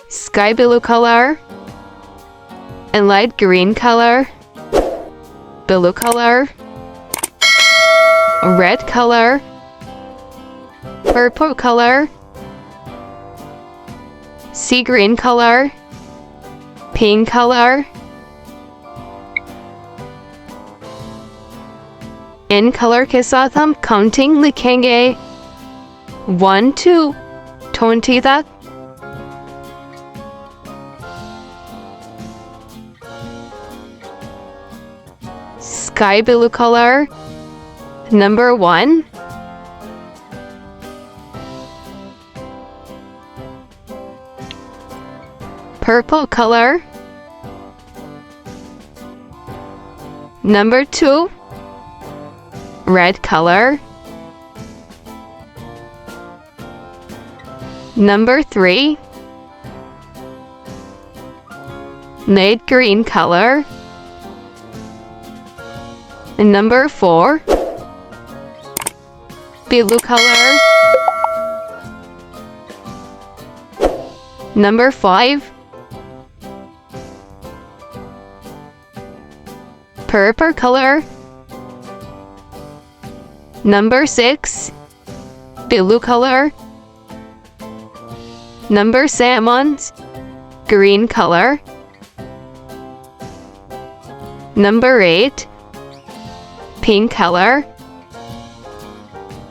sky blue color, and light green color, blue color, red color, purple color, sea green color, pink color. In colour के साथ हम counting लिखेंगे 1 to 20 तक। Sky blue color, number 1. Purple color, number 2. Red color, number 3. Light green color, and number 4. Blue color, number 5. Purple color, number 6. Blue color, number 7. Green color, number 8. Pink color,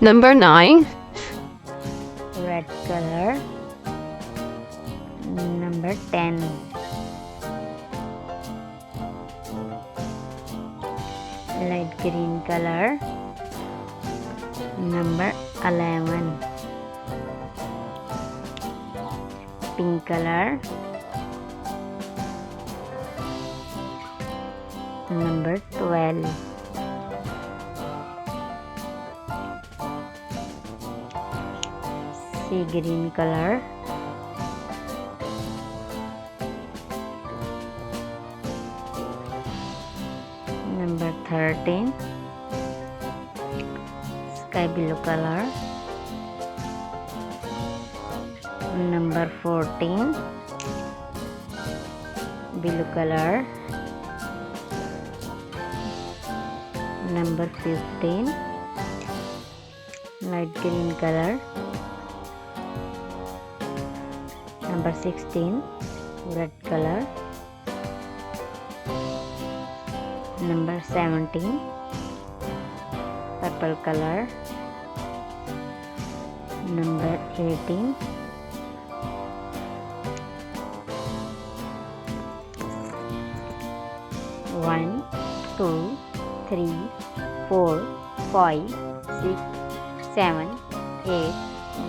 number 9. Red color, number 10. Light green color, number 11. Pink color, number 12. Sea green color, number 13. Sky blue color, number 14. Blue color, number 15. Light green color, number 16. Red color, number 17. Purple color, number 18. One, 2, 3, 4, 5, 6, 7, 8,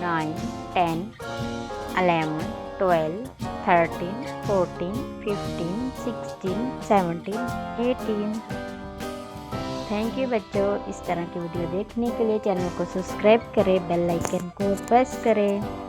9, 10, 11, 12, 13, 14, 15, 16, 17, 18। Thank you बच्चों। इस तरह की video देखने के लिए channel को subscribe करें, bell icon को प्रेस करें।